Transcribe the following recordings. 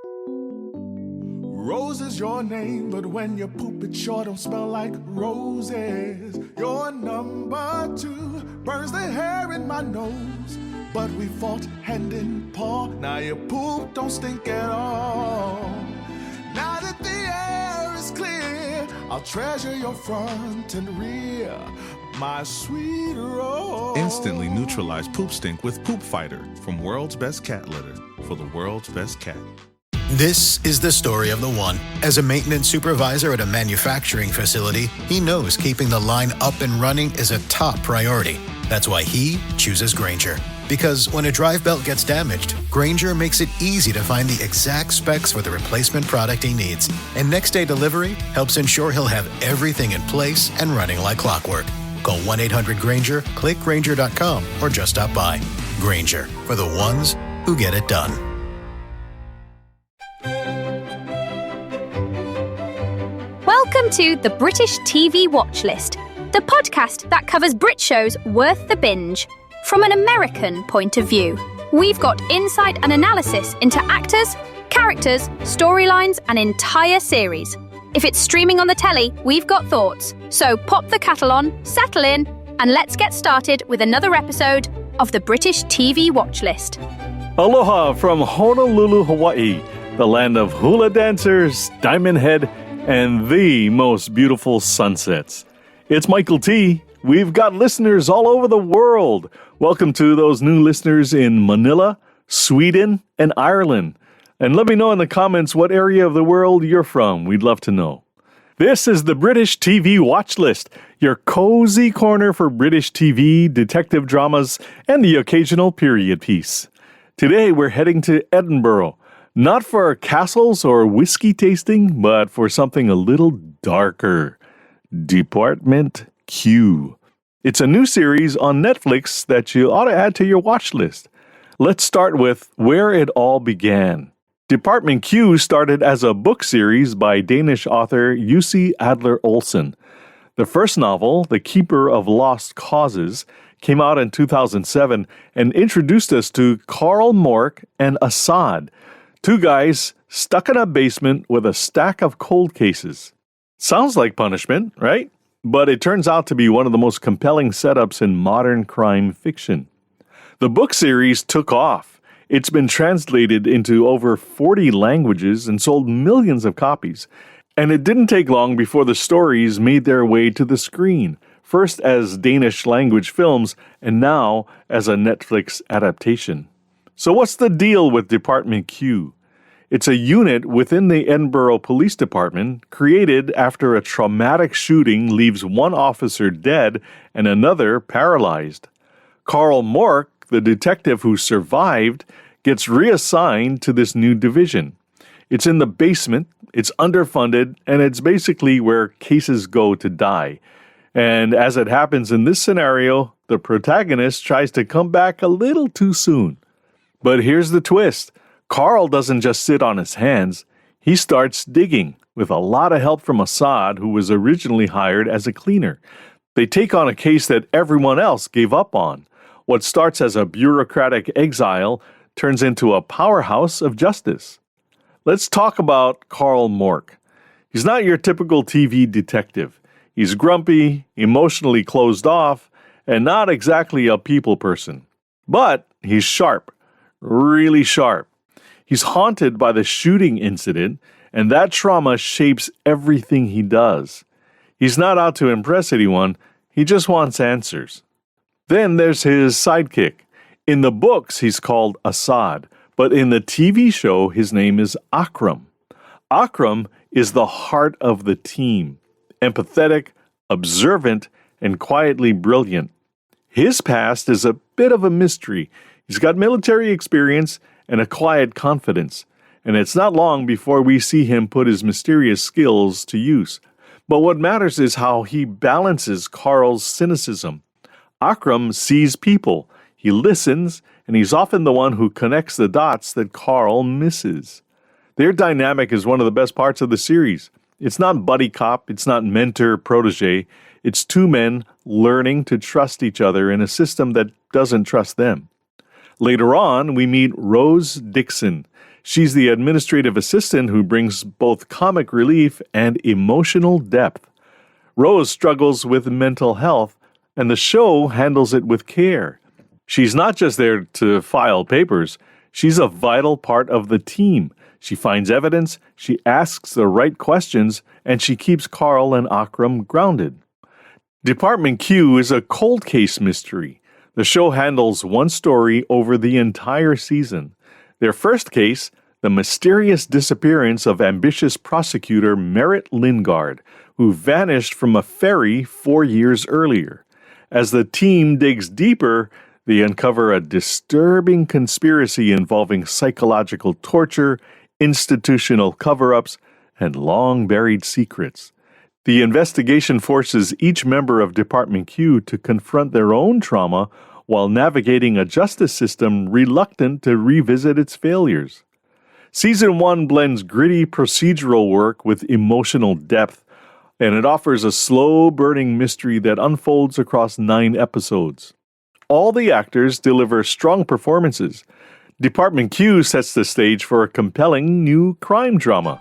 Rose is your name, but when you poop it sure don't smell like roses. Your number 2 burns the hair in my nose, but we fought hand in paw. Now your poop don't stink at all. Now that the air is clear, I'll treasure your front and rear, my sweet Rose. Instantly neutralize poop stink with Poop Fighter from World's Best Cat Litter for the world's best cat. This is the story of the one. As a maintenance supervisor at a manufacturing facility, he knows keeping the line up and running is a top priority. That's why he chooses Grainger. Because when a drive belt gets damaged, Grainger makes it easy to find the exact specs for the replacement product he needs. And next day delivery helps ensure he'll have everything in place and running like clockwork. Call 1-800-GRAINGER, click Grainger.com, or just stop by. Grainger, for the ones who get it done. Welcome to the British TV Watchlist, the podcast that covers Brit shows worth the binge from an American point of view. We've got insight and analysis into actors, characters, storylines, and entire series. If it's streaming on the telly, we've got thoughts. So pop the kettle on, settle in, and let's get started with another episode of the British TV Watchlist. Aloha from Honolulu, Hawaii, the land of hula dancers, Diamond Head, and the most beautiful sunsets. It's Michael T. We've got listeners all over the world. Welcome to those new listeners in Manila, Sweden, and Ireland. And let me know in the comments what area of the world you're from. We'd love to know. This is the British TV Watchlist, your cozy corner for British TV, detective dramas, and the occasional period piece. Today we're heading to Edinburgh. Not for castles or whiskey tasting, but for something a little darker. Dept.Q. It's a new series on Netflix that you ought to add to your watch list. Let's start with where it all began. Dept.Q started as a book series by Danish author Jussi Adler-Olsen. The first novel, The Keeper of Lost Causes, came out in 2007 and introduced us to Carl Mørck and Assad, two guys stuck in a basement with a stack of cold cases. Sounds like punishment, right? But it turns out to be one of the most compelling setups in modern crime fiction. The book series took off. It's been translated into over 40 languages and sold millions of copies. And it didn't take long before the stories made their way to the screen, first as Danish language films and now as a Netflix adaptation. So what's the deal with Dept.Q? It's a unit within the Edinburgh Police Department created after a traumatic shooting leaves one officer dead and another paralyzed. Carl Mørck, the detective who survived, gets reassigned to this new division. It's in the basement, it's underfunded, and it's basically where cases go to die. And as it happens in this scenario, the protagonist tries to come back a little too soon. But here's the twist. Carl doesn't just sit on his hands. He starts digging, with a lot of help from Assad, who was originally hired as a cleaner. They take on a case that everyone else gave up on. What starts as a bureaucratic exile turns into a powerhouse of justice. Let's talk about Carl Mørck. He's not your typical TV detective. He's grumpy, emotionally closed off, and not exactly a people person. But he's sharp. Really sharp. He's haunted by the shooting incident, and that trauma shapes everything he does. He's not out to impress anyone, he just wants answers. Then there's his sidekick. In the books, he's called Assad, but in the TV show, his name is Akram. Akram is the heart of the team, empathetic, observant, and quietly brilliant. His past is a bit of a mystery. He's got military experience and a quiet confidence, and it's not long before we see him put his mysterious skills to use. But what matters is how he balances Carl's cynicism. Akram sees people, he listens, and he's often the one who connects the dots that Carl misses. Their dynamic is one of the best parts of the series. It's not buddy cop, it's not mentor-protege, it's two men learning to trust each other in a system that doesn't trust them. Later on, we meet Rose Dickson. She's the administrative assistant who brings both comic relief and emotional depth. Rose struggles with mental health, and the show handles it with care. She's not just there to file papers. She's a vital part of the team. She finds evidence, she asks the right questions, and she keeps Carl and Akram grounded. Dept.Q is a cold case mystery. The show handles one story over the entire season. Their first case, the mysterious disappearance of ambitious prosecutor Merritt Lingard, who vanished from a ferry 4 years earlier. As the team digs deeper, they uncover a disturbing conspiracy involving psychological torture, institutional cover-ups, and long-buried secrets. The investigation forces each member of Dept.Q to confront their own trauma while navigating a justice system reluctant to revisit its failures. Season 1 blends gritty procedural work with emotional depth, and it offers a slow-burning mystery that unfolds across 9 episodes. All the actors deliver strong performances. Dept.Q sets the stage for a compelling new crime drama.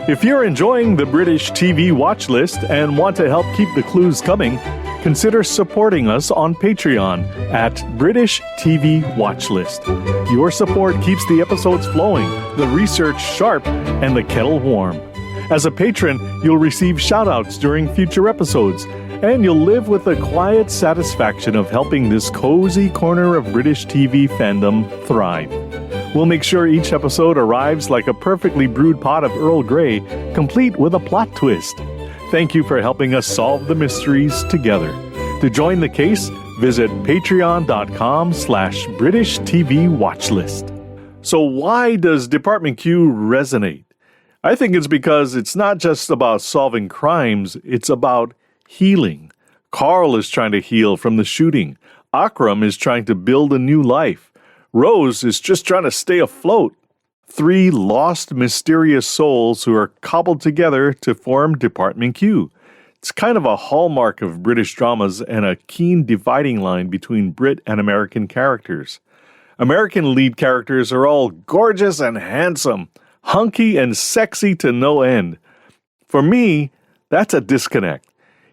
If you're enjoying the British TV Watchlist and want to help keep the clues coming, consider supporting us on Patreon at British TV Watchlist. Your support keeps the episodes flowing, the research sharp, and the kettle warm. As a patron, you'll receive shout-outs during future episodes, and you'll live with the quiet satisfaction of helping this cozy corner of British TV fandom thrive. We'll make sure each episode arrives like a perfectly brewed pot of Earl Grey, complete with a plot twist. Thank you for helping us solve the mysteries together. To join the case, visit patreon.com/British TV Watchlist. So why does Dept.Q resonate? I think it's because it's not just about solving crimes, it's about healing. Carl is trying to heal from the shooting. Akram is trying to build a new life. Rose is just trying to stay afloat. 3 lost, mysterious souls who are cobbled together to form Dept.Q. It's kind of a hallmark of British dramas and a keen dividing line between Brit and American characters. American lead characters are all gorgeous and handsome, hunky and sexy to no end. For me, that's a disconnect.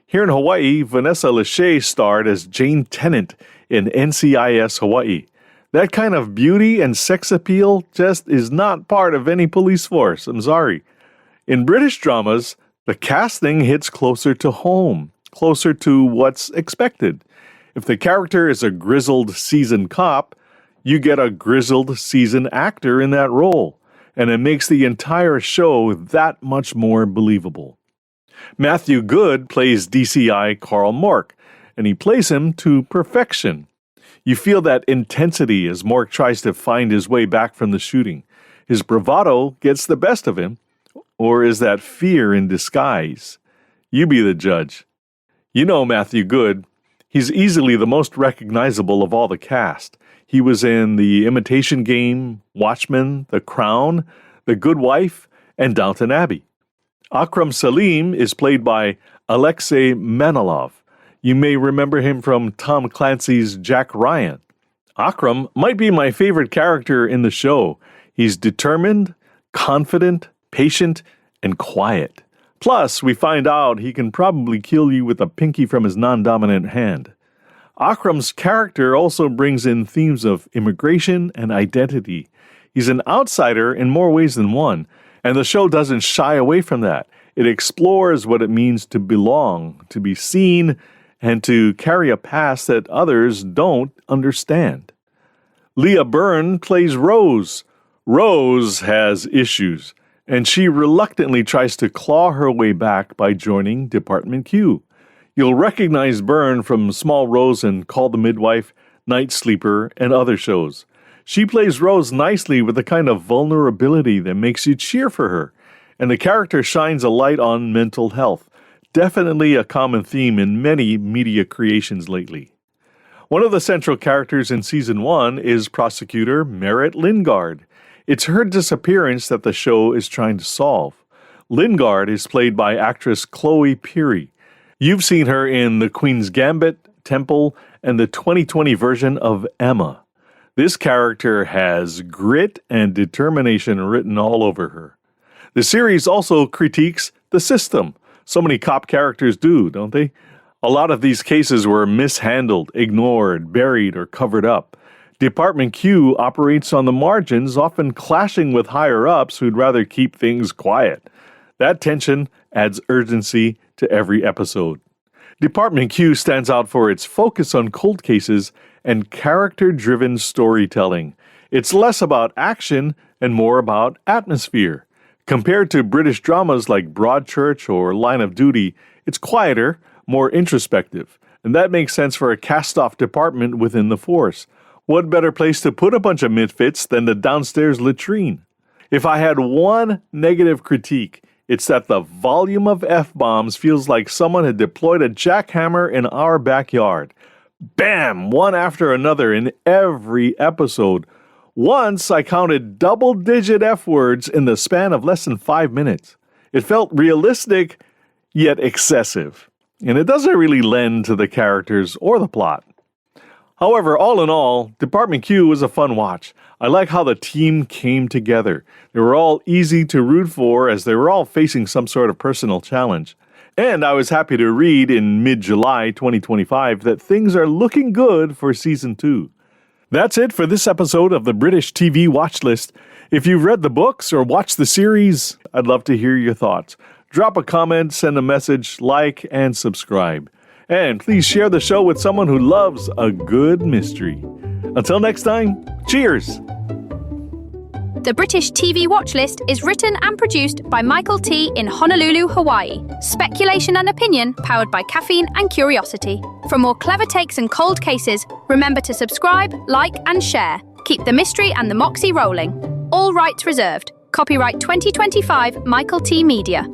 Here in Hawaii, Vanessa Lachey starred as Jane Tennant in NCIS Hawaii. That kind of beauty and sex appeal just is not part of any police force. I'm sorry. In British dramas, the casting hits closer to home, closer to what's expected. If the character is a grizzled seasoned cop, you get a grizzled seasoned actor in that role, and it makes the entire show that much more believable. Matthew Goode plays DCI Carl Mørck, and he plays him to perfection. You feel that intensity as Mørck tries to find his way back from the shooting. His bravado gets the best of him, or is that fear in disguise? You be the judge. You know Matthew Goode. He's easily the most recognizable of all the cast. He was in The Imitation Game, Watchmen, The Crown, The Good Wife, and Downton Abbey. Akram Salim is played by Alexej Manvelov. You may remember him from Tom Clancy's Jack Ryan. Akram might be my favorite character in the show. He's determined, confident, patient, and quiet. Plus, we find out he can probably kill you with a pinky from his non-dominant hand. Akram's character also brings in themes of immigration and identity. He's an outsider in more ways than one, and the show doesn't shy away from that. It explores what it means to belong, to be seen, and to carry a past that others don't understand. Leah Byrne plays Rose. Rose has issues, and she reluctantly tries to claw her way back by joining Dept.Q. You'll recognize Byrne from Small Rose and Call the Midwife, Night Sleeper, and other shows. She plays Rose nicely with the kind of vulnerability that makes you cheer for her, and the character shines a light on mental health. Definitely a common theme in many media creations lately. One of the central characters in Season 1 is prosecutor Merritt Lingard. It's her disappearance that the show is trying to solve. Lingard is played by actress Chloe Peary. You've seen her in The Queen's Gambit, Temple, and the 2020 version of Emma. This character has grit and determination written all over her. The series also critiques the system. So many cop characters do, don't they? A lot of these cases were mishandled, ignored, buried, or covered up. Dept.Q operates on the margins, often clashing with higher-ups who'd rather keep things quiet. That tension adds urgency to every episode. Dept.Q stands out for its focus on cold cases and character-driven storytelling. It's less about action and more about atmosphere. Compared to British dramas like Broadchurch or Line of Duty, it's quieter, more introspective, and that makes sense for a cast-off department within the force. What better place to put a bunch of misfits than the downstairs latrine? If I had one negative critique, it's that the volume of F-bombs feels like someone had deployed a jackhammer in our backyard. Bam! One after another in every episode. Once I counted double-digit F-words in the span of less than 5 minutes. It felt realistic, yet excessive. And it doesn't really lend to the characters or the plot. However, all in all, Dept.Q was a fun watch. I like how the team came together. They were all easy to root for as they were all facing some sort of personal challenge. And I was happy to read in mid-July 2025 that things are looking good for Season 2. That's it for this episode of the British TV Watchlist. If you've read the books or watched the series, I'd love to hear your thoughts. Drop a comment, send a message, like, and subscribe. And please share the show with someone who loves a good mystery. Until next time, cheers! The British TV Watchlist is written and produced by Michael T. in Honolulu, Hawaii. Speculation and opinion powered by caffeine and curiosity. For more clever takes and cold cases, remember to subscribe, like, and share. Keep the mystery and the moxie rolling. All rights reserved. Copyright 2025 Michael T. Media.